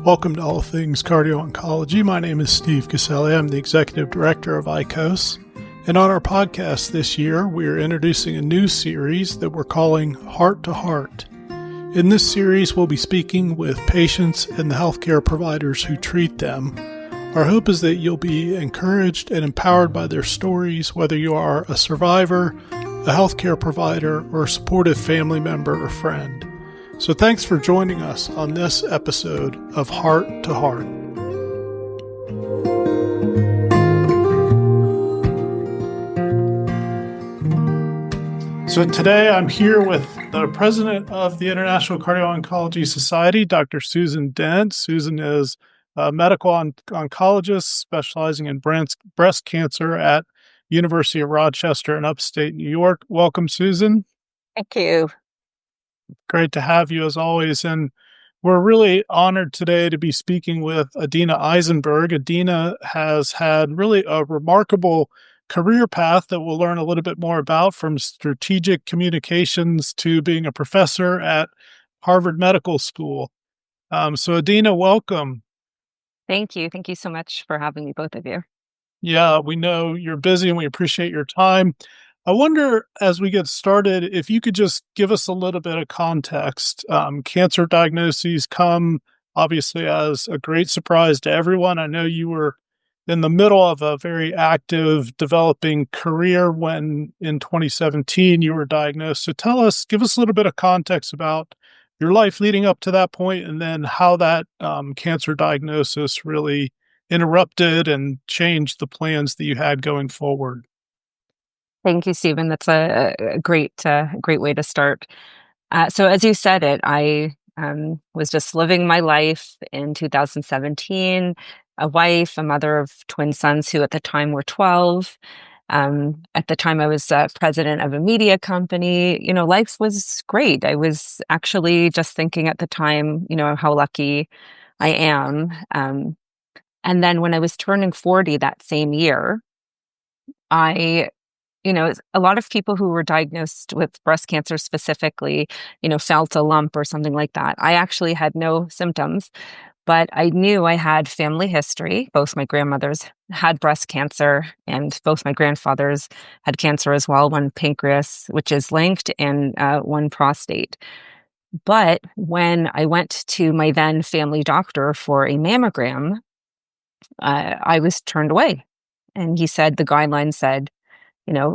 Welcome to All Things Cardio-Oncology. My name is Steve Caselli. I'm the Executive Director of ICOS. And on our podcast this year, we are introducing a new series that we're calling Heart to Heart. In this series, we'll be speaking with patients and the healthcare providers who treat them. Our hope is that you'll be encouraged and empowered by their stories, whether you are a survivor, a healthcare provider, or a supportive family member or friend. So thanks for joining us on this episode of Heart to Heart. So today I'm here with the president of the International Cardio-Oncology Society, Dr. Susan Dent. Susan is a medical oncologist specializing in breast cancer at University of Rochester in upstate New York. Welcome, Susan. Thank you. Great to have you as always. And we're really honored today to be speaking with Adina Isenberg. Adina has had really a remarkable career path that we'll learn a little bit more about, from strategic communications to being a professor at Harvard Medical School. So Adina, welcome. Thank you. Thank you so much for having me, both of you. Yeah, we know you're busy and we appreciate your time. I wonder, as we get started, if you could just give us a little bit of context. Cancer diagnoses come obviously as a great surprise to everyone. I know you were in the middle of a very active developing career when in 2017 you were diagnosed. So give us a little bit of context about your life leading up to that point, and then how that cancer diagnosis really interrupted and changed the plans that you had going forward. Thank you, Stephen. That's a great way to start. So as you said it, I was just living my life in 2017, a wife, a mother of twin sons who at the time were 12. At the time I was president of a media company. You know, life was great. I was actually just thinking at the time, you know, how lucky I am. And then when I was turning 40 that same year, a lot of people who were diagnosed with breast cancer specifically, felt a lump or something like that. I actually had no symptoms, but I knew I had family history. Both my grandmothers had breast cancer, and both my grandfathers had cancer as well, one pancreas, which is linked, and one prostate. But when I went to my then family doctor for a mammogram, I was turned away. And he said, the guidelines said,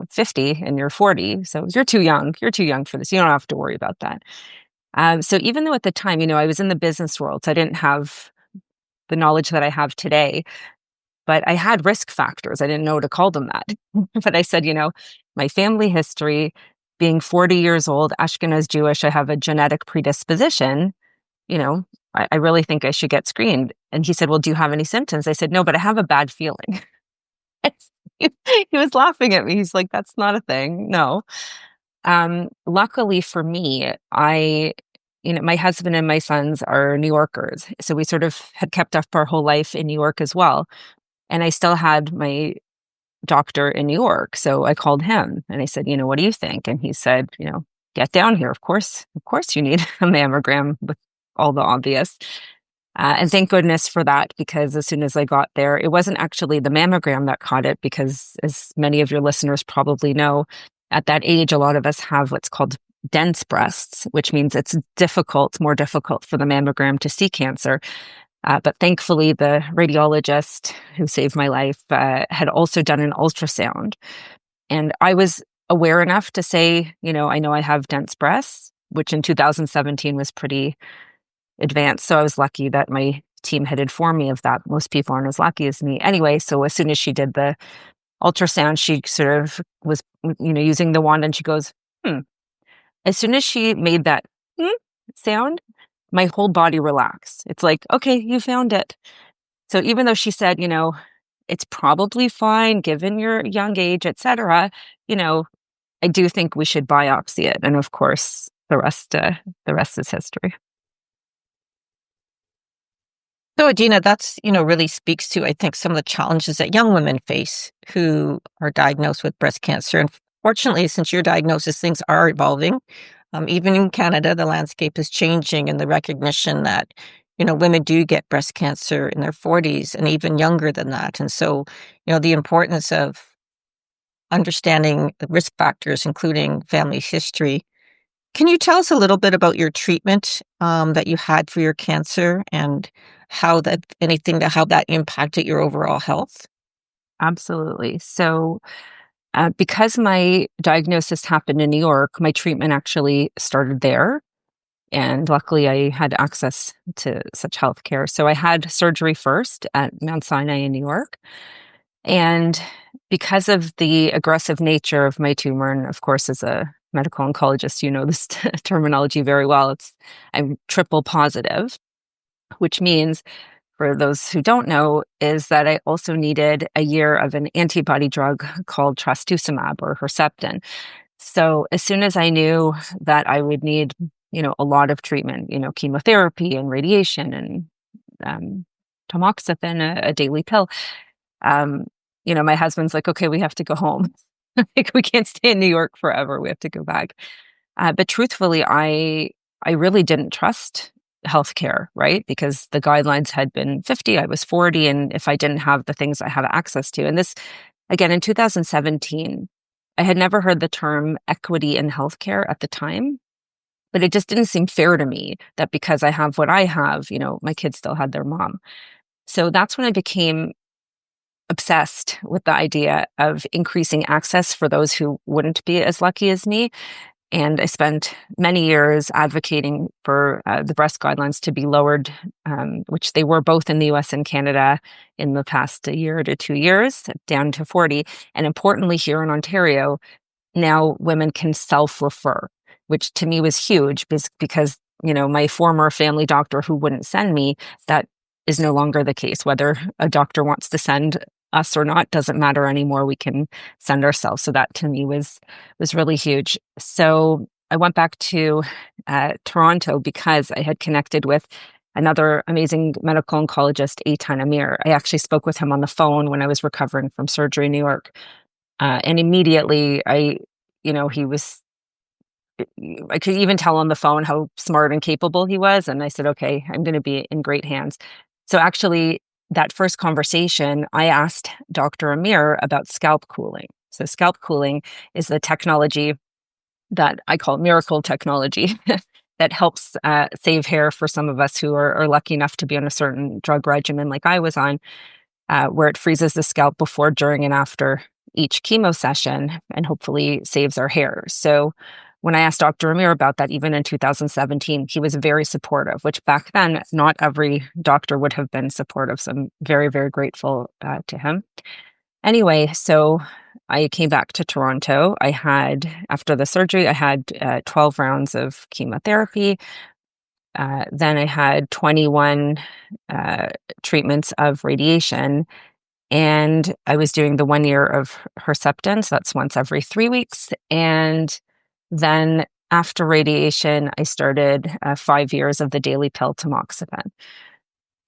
50 and you're 40. So you're too young. You're too young for this. You don't have to worry about that. So even though at the time, I was in the business world, so I didn't have the knowledge that I have today, but I had risk factors. I didn't know to call them that. But I said, my family history, being 40 years old, Ashkenaz Jewish, I have a genetic predisposition, I really think I should get screened. And he said, well, do you have any symptoms? I said, no, but I have a bad feeling. He was laughing at me. He's like, that's not a thing. No. Luckily for me, my husband and my sons are New Yorkers. So we sort of had kept up our whole life in New York as well. And I still had my doctor in New York. So I called him and I said, what do you think? And he said, get down here. Of course you need a mammogram with all the obvious. And thank goodness for that, because as soon as I got there, it wasn't actually the mammogram that caught it, because as many of your listeners probably know, at that age, a lot of us have what's called dense breasts, which means it's more difficult for the mammogram to see cancer. But thankfully, the radiologist who saved my life had also done an ultrasound. And I was aware enough to say, I know I have dense breasts, which in 2017 was pretty advanced. So I was lucky that my team had informed me of that. Most people aren't as lucky as me. Anyway, so as soon as she did the ultrasound, she sort of was, using the wand, and she goes, As soon as she made that sound, my whole body relaxed. It's like, okay, you found it. So even though she said, it's probably fine given your young age, etc., I do think we should biopsy it. And of course, the rest is history. So, Adina, that's, really speaks to, I think, some of the challenges that young women face who are diagnosed with breast cancer. And fortunately, since your diagnosis, things are evolving. Even in Canada, the landscape is changing, and the recognition that, women do get breast cancer in their 40s and even younger than that. And so, the importance of understanding the risk factors, including family history. Can you tell us a little bit about your treatment that you had for your cancer and how that impacted your overall health? Absolutely. So, because my diagnosis happened in New York, my treatment actually started there. And luckily, I had access to such healthcare. So, I had surgery first at Mount Sinai in New York. And because of the aggressive nature of my tumor, and of course, as a medical oncologist, you know this terminology very well. I'm triple positive, which means, for those who don't know, is that I also needed a year of an antibody drug called trastuzumab or Herceptin. So as soon as I knew that I would need, a lot of treatment, chemotherapy and radiation and um, tamoxifen, a daily pill, um, my husband's like, okay, we have to go home. Like, we can't stay in New York forever. We have to go back. But truthfully, I really didn't trust healthcare, right? Because the guidelines had been 50, I was 40, and if I didn't have the things I have access to, and this, again, in 2017, I had never heard the term equity in healthcare at the time, but it just didn't seem fair to me that because I have what I have, my kids still had their mom. So that's when I became obsessed with the idea of increasing access for those who wouldn't be as lucky as me. And I spent many years advocating for the breast guidelines to be lowered, which they were both in the US and Canada in the past year to 2 years, down to 40. And importantly, here in Ontario, now women can self-refer, which to me was huge because, my former family doctor who wouldn't send me, that is no longer the case. Whether a doctor wants to send us or not doesn't matter anymore. We can send ourselves. So that to me was really huge. So I went back to Toronto because I had connected with another amazing medical oncologist, Eitan Amir. I actually spoke with him on the phone when I was recovering from surgery in New York. And immediately he was, I could even tell on the phone how smart and capable he was. And I said, okay, I'm going to be in great hands. So actually, that first conversation, I asked Dr. Amir about scalp cooling. So scalp cooling is the technology that I call miracle technology that helps save hair for some of us who are lucky enough to be on a certain drug regimen like I was on, where it freezes the scalp before, during, and after each chemo session and hopefully saves our hair. So when I asked Dr. Amir about that, even in 2017, he was very supportive, which back then, not every doctor would have been supportive. So I'm very, very grateful to him. Anyway, so I came back to Toronto. After the surgery, I had 12 rounds of chemotherapy. Then I had 21 treatments of radiation. And I was doing the 1 year of Herceptin, so that's once every 3 weeks. And then after radiation, I started 5 years of the daily pill tamoxifen.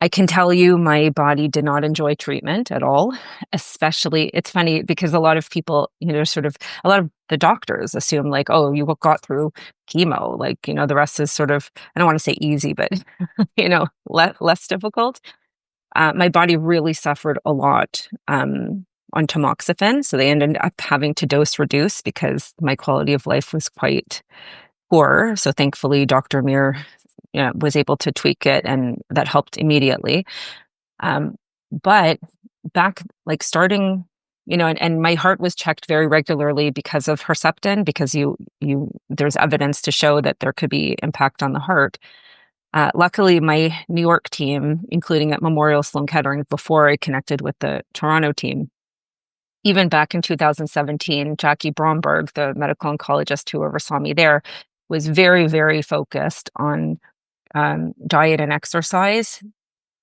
I can tell you my body did not enjoy treatment at all, especially, it's funny because a lot of people, a lot of the doctors assume like, oh, you got through chemo, like, the rest is sort of, I don't want to say easy, but, less difficult. My body really suffered a lot on tamoxifen. So they ended up having to dose reduce because my quality of life was quite poor. So thankfully, Dr. Amir was able to tweak it, and that helped immediately. But back, like, starting, and my heart was checked very regularly because of Herceptin, because there's evidence to show that there could be impact on the heart. Luckily, my New York team, including at Memorial Sloan Kettering, before I connected with the Toronto team, even back in 2017, Jackie Bromberg, the medical oncologist who oversaw me there, was very, very focused on diet and exercise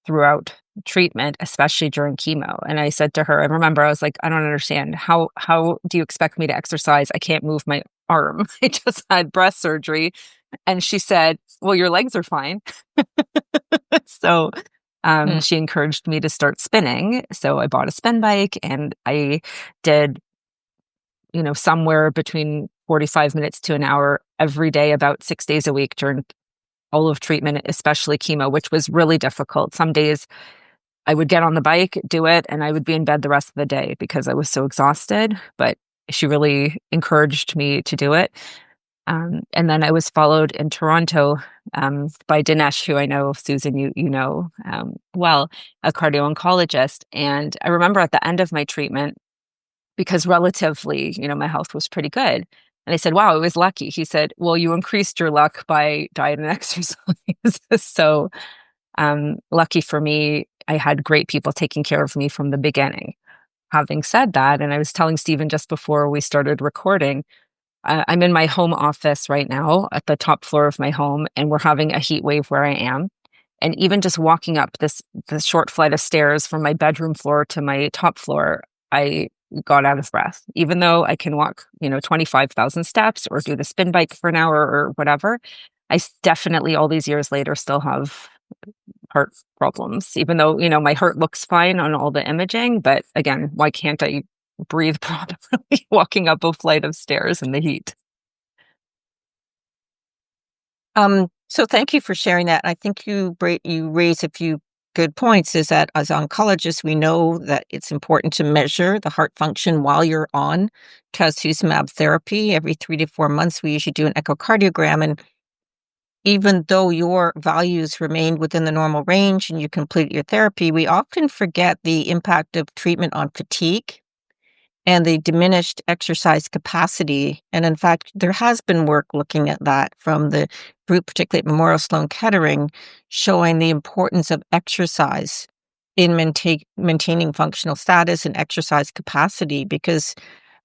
throughout treatment, especially during chemo. And I said to her, I remember I was like, I don't understand. How do you expect me to exercise? I can't move my arm. I just had breast surgery. And she said, well, your legs are fine. So she encouraged me to start spinning. So I bought a spin bike and I did, somewhere between 45 minutes to an hour every day, about 6 days a week during all of treatment, especially chemo, which was really difficult. Some days I would get on the bike, do it, and I would be in bed the rest of the day because I was so exhausted. But she really encouraged me to do it. And then I was followed in Toronto by Dinesh, who I know, Susan, you know well, a cardio-oncologist. And I remember at the end of my treatment, because relatively, my health was pretty good. And I said, wow, I was lucky. He said, well, you increased your luck by diet and exercise. So lucky for me, I had great people taking care of me from the beginning. Having said that, and I was telling Stephen just before we started recording, I'm in my home office right now at the top floor of my home, and we're having a heat wave where I am. And even just walking up this short flight of stairs from my bedroom floor to my top floor, I got out of breath. Even though I can walk, 25,000 steps or do the spin bike for an hour or whatever, definitely all these years later still have heart problems, even though, my heart looks fine on all the imaging. But again, why can't I breathe properly walking up a flight of stairs in the heat? So thank you for sharing that. I think you raise a few good points. Is that as oncologists, we know that it's important to measure the heart function while you're on trastuzumab therapy. Every 3 to 4 months, we usually do an echocardiogram, and even though your values remain within the normal range and you complete your therapy, we often forget the impact of treatment on fatigue and the diminished exercise capacity. And in fact, there has been work looking at that from the group, particularly at Memorial Sloan Kettering, showing the importance of exercise in maintaining functional status and exercise capacity. Because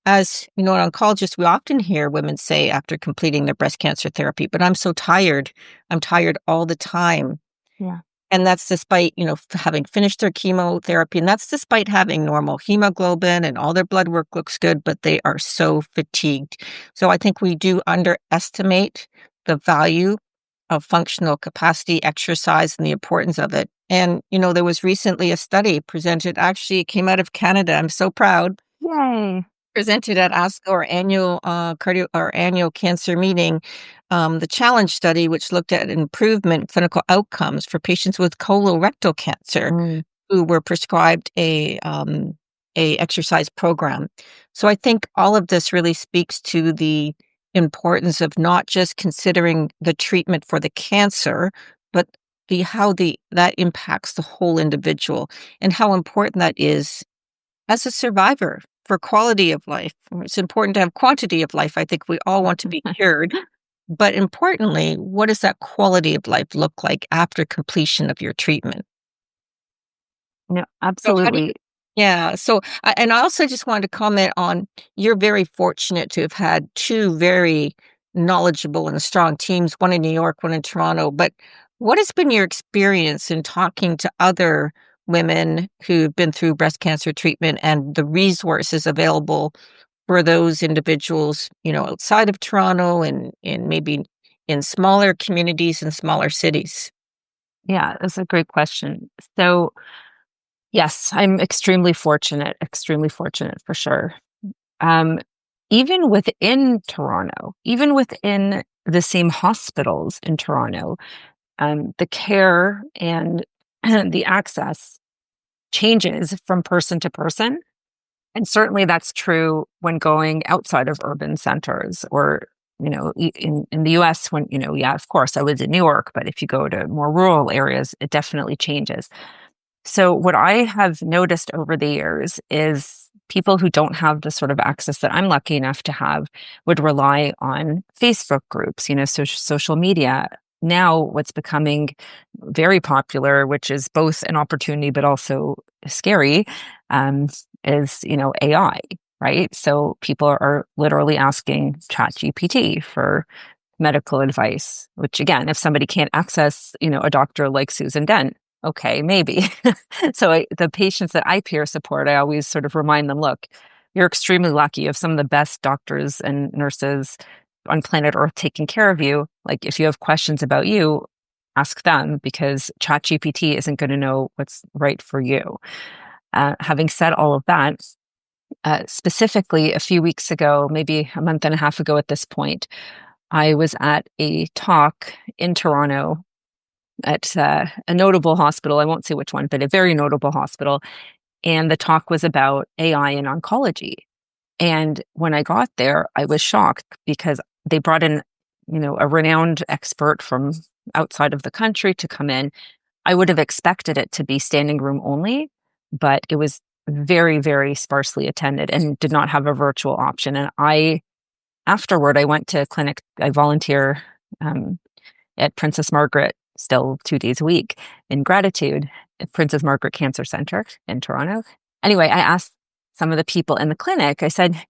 as an oncologist, we often hear women say after completing their breast cancer therapy, but I'm so tired. I'm tired all the time. Yeah. And that's despite, having finished their chemotherapy, and that's despite having normal hemoglobin and all their blood work looks good, but they are so fatigued. So I think we do underestimate the value of functional capacity exercise and the importance of it. And, there was recently a study presented, actually it came out of Canada. I'm so proud. Yay. Presented at ASCO, our annual cancer meeting, the challenge study, which looked at improvement clinical outcomes for patients with colorectal cancer who were prescribed a exercise program. So I think all of this really speaks to the importance of not just considering the treatment for the cancer, but how that impacts the whole individual and how important that is as a survivor for quality of life. It's important to have quantity of life. I think we all want to be cured. But importantly, what does that quality of life look like after completion of your treatment? No, So how do you, absolutely. yeah. So, and I also just wanted to comment on, you're very fortunate to have had two very knowledgeable and strong teams, one in New York, one in Toronto. But what has been your experience in talking to other women who've been through breast cancer treatment and the resources available for those individuals, outside of Toronto and maybe in smaller communities and smaller cities? Yeah, that's a great question. So, yes, I'm extremely fortunate for sure. Um, Even within Toronto, even within the same hospitals in Toronto, the care and the access changes from person to person. And certainly that's true when going outside of urban centers or, in the US when, yeah, of course I was in New York, but if you go to more rural areas, it definitely changes. So what I have noticed over the years is people who don't have the sort of access that I'm lucky enough to have would rely on Facebook groups, social media. Now what's becoming very popular, which is both an opportunity but also scary, is, AI, right? So people are literally asking ChatGPT for medical advice, which again, if somebody can't access, a doctor like Susan Dent, okay, maybe. So the patients that I peer support, I always sort of remind them, look, you're extremely lucky. You have some of the best doctors and nurses on planet Earth taking care of you. Like if you have questions about you, ask them because ChatGPT isn't going to know what's right for you. Having said all of that, specifically a few weeks ago, maybe a month and a half ago at this point, I was at a talk in Toronto at a notable hospital. I won't say which one, but a very notable hospital. And the talk was about AI in oncology. And when I got there, I was shocked because they brought in, a renowned expert from outside of the country to come in. I would have expected it to be standing room only, but it was very, very sparsely attended and did not have a virtual option. And afterward, I went to a clinic. I volunteer at Princess Margaret still 2 days a week in gratitude at Princess Margaret Cancer Center in Toronto. Anyway, I asked some of the people in the clinic, I said,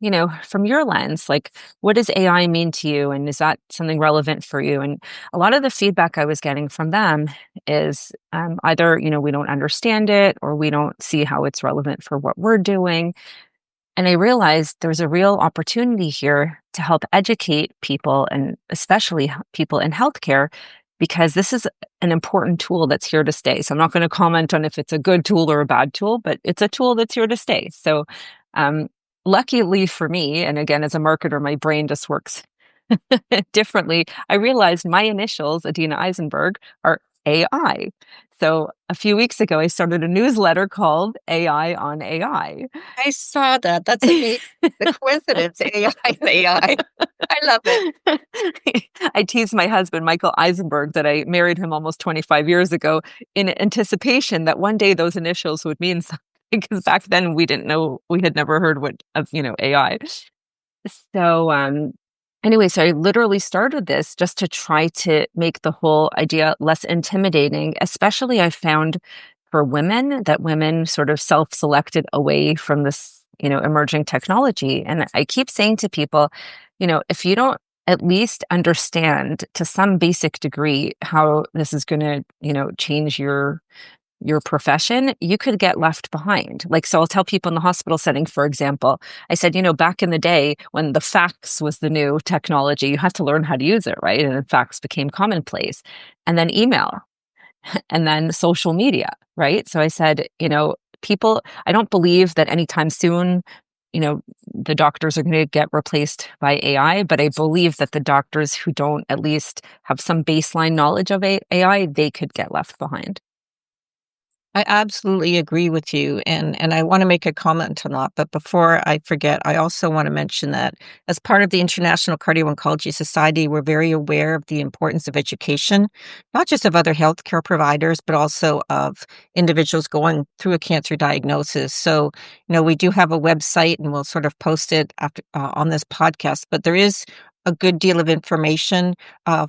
from your lens, like, what does AI mean to you? And is that something relevant for you? And a lot of the feedback I was getting from them is either, we don't understand it or we don't see how it's relevant for what we're doing. And I realized there's a real opportunity here to help educate people and especially people in healthcare, because this is an important tool that's here to stay. So I'm not going to comment on if it's a good tool or a bad tool, but it's a tool that's here to stay. So luckily for me, and again, as a marketer, my brain just works differently. I realized my initials, Adina Isenberg, are AI. So a few weeks ago, I started a newsletter called AI on AI. I saw that. That's amazing. The coincidence, AI and AI. I love it. I teased my husband, Michael Eisenberg, that I married him almost 25 years ago in anticipation that one day those initials would mean something, because back then we didn't know, we had never heard of AI. So, anyway, so I literally started this just to try to make the whole idea less intimidating, especially I found for women, that women sort of self-selected away from this, emerging technology. And I keep saying to people, if you don't at least understand to some basic degree how this is going to, change your profession, you could get left behind. Like, so I'll tell people in the hospital setting, for example, I said, back in the day when the fax was the new technology, you had to learn how to use it, right? And fax became commonplace. And then email, and then social media, right? So I said, people, I don't believe that anytime soon, the doctors are going to get replaced by AI, but I believe that the doctors who don't at least have some baseline knowledge of AI, they could get left behind. I absolutely agree with you, and I wanna make a comment on that, but before I forget, I also wanna mention that as part of the International Cardio-Oncology Society, we're very aware of the importance of education, not just of other healthcare providers, but also of individuals going through a cancer diagnosis. So, we do have a website, and we'll sort of post it after on this podcast, but there is a good deal of information,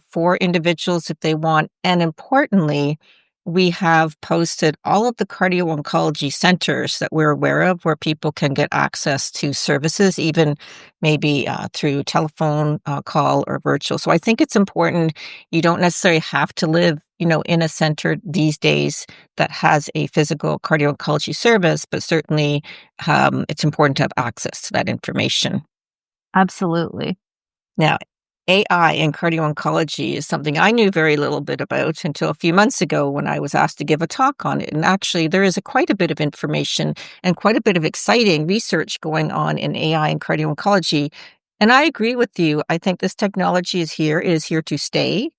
for individuals if they want, and importantly, we have posted all of the cardio-oncology centers that we're aware of where people can get access to services, even maybe through telephone call or virtual. So I think it's important. You don't necessarily have to live, in a center these days that has a physical cardio-oncology service, but certainly it's important to have access to that information. Absolutely. Now, AI in cardio-oncology is something I knew very little bit about until a few months ago when I was asked to give a talk on it. And actually, there is quite a bit of information and quite a bit of exciting research going on in AI and cardio-oncology. And I agree with you. I think this technology is here. It is here to stay.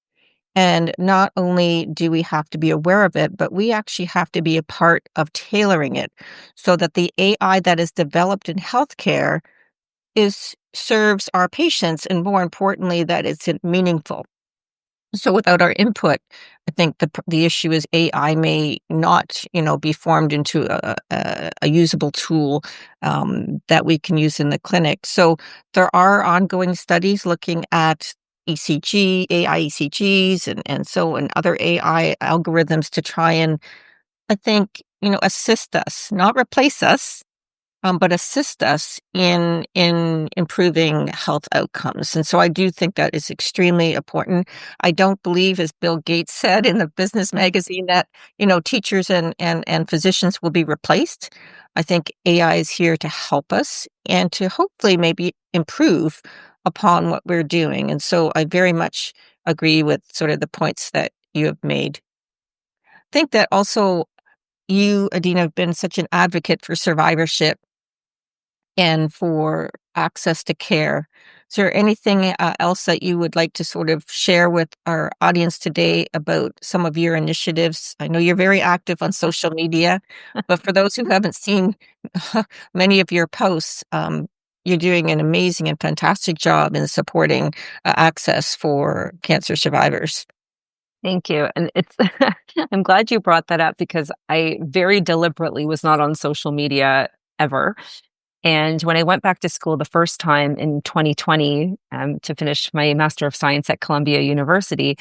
And not only do we have to be aware of it, but we actually have to be a part of tailoring it so that the AI that is developed in healthcare serves our patients, and more importantly, that it's meaningful. So without our input, I think the issue is AI may not, be formed into a usable tool that we can use in the clinic. So there are ongoing studies looking at ECG, AI ECGs, and other AI algorithms to try and, I think, assist us, not replace us, but assist us in improving health outcomes. And so I do think that is extremely important. I don't believe, as Bill Gates said in the business magazine, that, teachers and physicians will be replaced. I think AI is here to help us and to hopefully maybe improve upon what we're doing. And so I very much agree with sort of the points that you have made. I think that also you, Adina, have been such an advocate for survivorship and for access to care. Is there anything else that you would like to sort of share with our audience today about some of your initiatives? I know you're very active on social media, but for those who haven't seen many of your posts, you're doing an amazing and fantastic job in supporting access for cancer survivors. Thank you. And it's, I'm glad you brought that up because I very deliberately was not on social media ever. And when I went back to school the first time in 2020 to finish my Master of Science at Columbia University,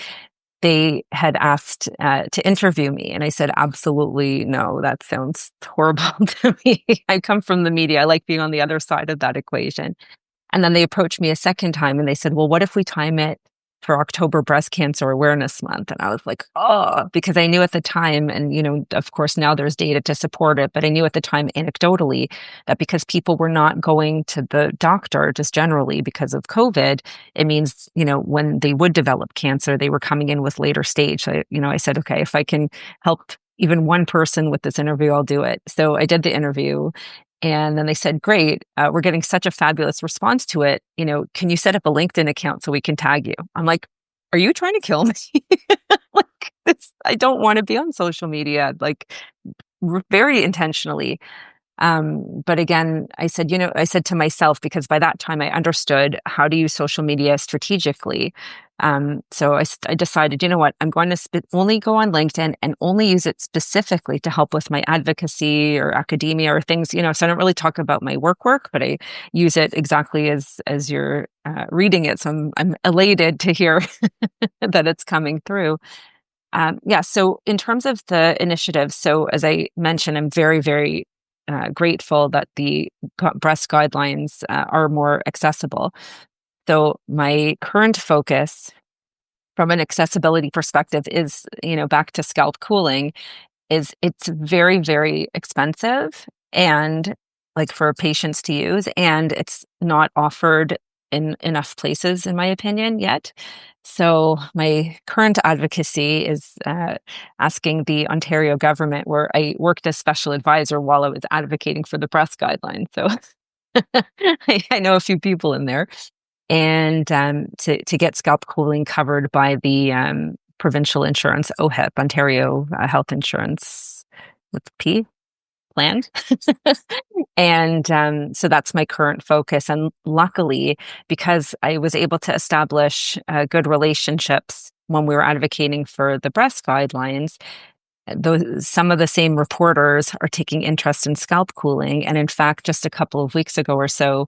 they had asked to interview me. And I said, absolutely no, that sounds horrible to me. I come from the media. I like being on the other side of that equation. And then they approached me a second time and they said, well, what if we time it for October Breast Cancer Awareness Month? And I was like, oh, because I knew at the time, and, of course, now there's data to support it, but I knew at the time anecdotally that because people were not going to the doctor just generally because of COVID, it means, when they would develop cancer, they were coming in with later stage. So, I said, okay, if I can help even one person with this interview, I'll do it. So I did the interview. And then they said, great, we're getting such a fabulous response to it. Can you set up a LinkedIn account so we can tag you? I'm like, are you trying to kill me? Like, I don't want to be on social media, like very intentionally. But again, I said to myself, because by that time I understood how to use social media strategically. So I decided, you know what, I'm going to only go on LinkedIn and only use it specifically to help with my advocacy or academia or things, so I don't really talk about my work, but I use it exactly as you're reading it. So I'm elated to hear that it's coming through. Yeah. So in terms of the initiative, so as I mentioned, I'm very, very grateful that the breast guidelines are more accessible. So my current focus from an accessibility perspective is, back to scalp cooling, is it's very, very expensive and like for patients to use, and it's not offered in enough places, in my opinion, yet. So my current advocacy is asking the Ontario government, where I worked as special advisor while I was advocating for the breast guidelines. So I know a few people in there, and to get scalp cooling covered by the provincial insurance, OHIP, Ontario Health Insurance with P plan. And so that's my current focus. And luckily, because I was able to establish good relationships when we were advocating for the breast guidelines, some of the same reporters are taking interest in scalp cooling. And in fact, just a couple of weeks ago or so,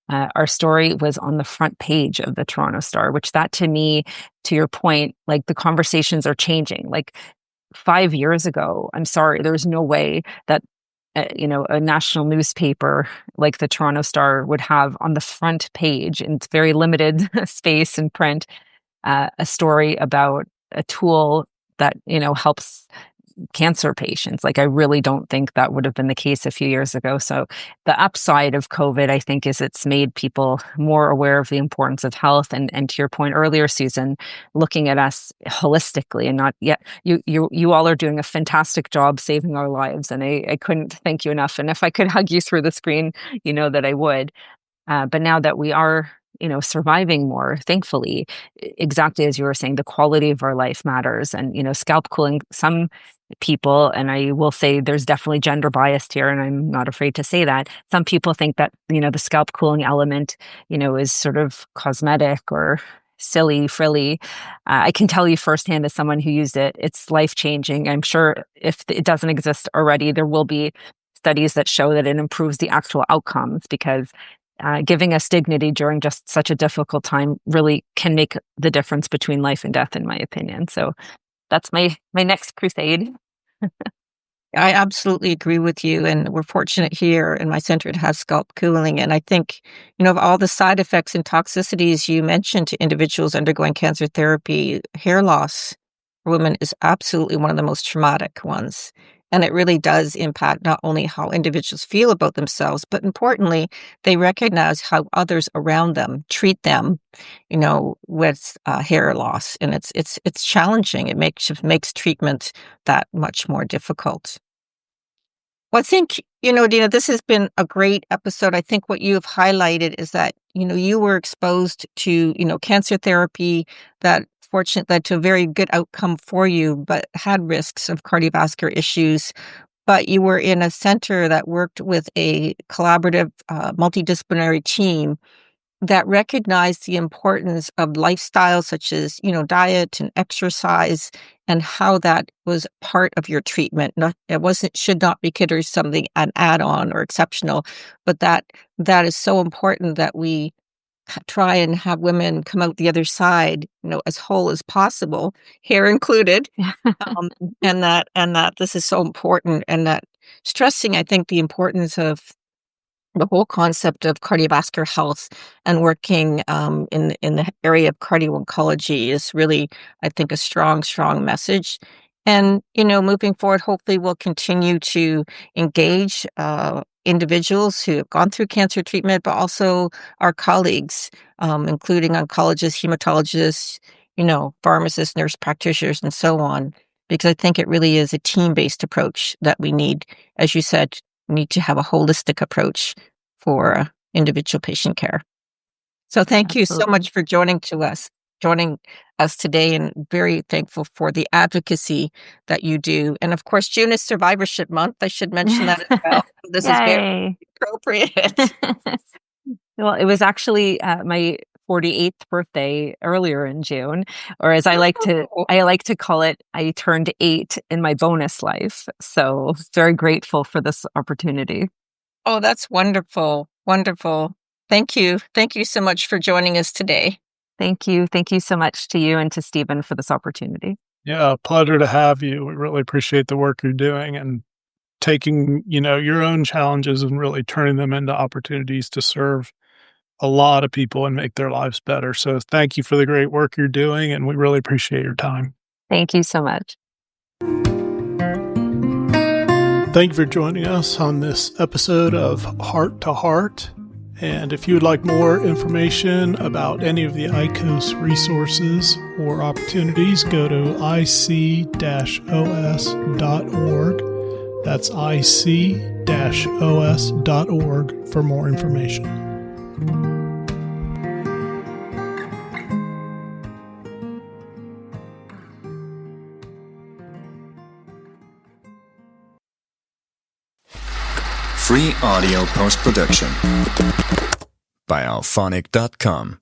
our story was on the front page of the Toronto Star, which that to me, to your point, like the conversations are changing. Like 5 years ago, I'm sorry, there's no way that a national newspaper like the Toronto Star would have on the front page, in very limited space and print, a story about a tool that helps cancer patients. Like, I really don't think that would have been the case a few years ago. So the upside of COVID, I think, is it's made people more aware of the importance of health. And to your point earlier, Susan, looking at us holistically and not yet, you all are doing a fantastic job saving our lives. And I couldn't thank you enough. And if I could hug you through the screen, that I would. But now that we are, surviving more, thankfully, exactly as you were saying, the quality of our life matters. And, scalp cooling, some people, and I will say there's definitely gender bias here, and I'm not afraid to say that. Some people think that, the scalp cooling element, is sort of cosmetic or silly, frilly. I can tell you firsthand as someone who used it, it's life-changing. I'm sure if it doesn't exist already, there will be studies that show that it improves the actual outcomes, because giving us dignity during just such a difficult time really can make the difference between life and death, in my opinion. So that's my next crusade. I absolutely agree with you. And we're fortunate here in my center it has scalp cooling. And I think, of all the side effects and toxicities you mentioned to individuals undergoing cancer therapy, hair loss for women is absolutely one of the most traumatic ones. And it really does impact not only how individuals feel about themselves, but importantly, they recognize how others around them treat them, with hair loss. And it's challenging. It makes treatment that much more difficult. Well, I think, Dina, this has been a great episode. I think what you have highlighted is that, you were exposed to, cancer therapy that fortunately led to a very good outcome for you, but had risks of cardiovascular issues. But you were in a center that worked with a collaborative, multidisciplinary team that recognized the importance of lifestyles such as, diet and exercise and how that was part of your treatment. It should not be considered something an add-on or exceptional, but that is so important that we try and have women come out the other side, as whole as possible, hair included, um, and that this is so important, and that stressing, I think, the importance of the whole concept of cardiovascular health and working in the area of cardio-oncology is really, I think, a strong message. And moving forward, hopefully, we'll continue to engage individuals who have gone through cancer treatment, but also our colleagues, including oncologists, hematologists, pharmacists, nurse practitioners, and so on. Because I think it really is a team-based approach that we need, as you said, need to have a holistic approach for individual patient care. So thank you so much for joining us today, and very thankful for the advocacy that you do. And of course, June is Survivorship Month. I should mention that as well. This is very appropriate. Well, it was actually my 48th birthday earlier in June, or as I like to call it, I turned 8 in my bonus life. So very grateful for this opportunity. Oh, that's wonderful. Wonderful. Thank you. Thank you so much for joining us today. Thank you. Thank you so much to you and to Stephen for this opportunity. Yeah, pleasure to have you. We really appreciate the work you're doing and taking, your own challenges and really turning them into opportunities to serve a lot of people and make their lives better. So thank you for the great work you're doing, and we really appreciate your time. Thank you so much. Thank you for joining us on this episode of Heart to Heart. And if you would like more information about any of the ICOS resources or opportunities, go to ic-os.org. That's ic-os.org for more information. Free audio post-production by alphonic.com.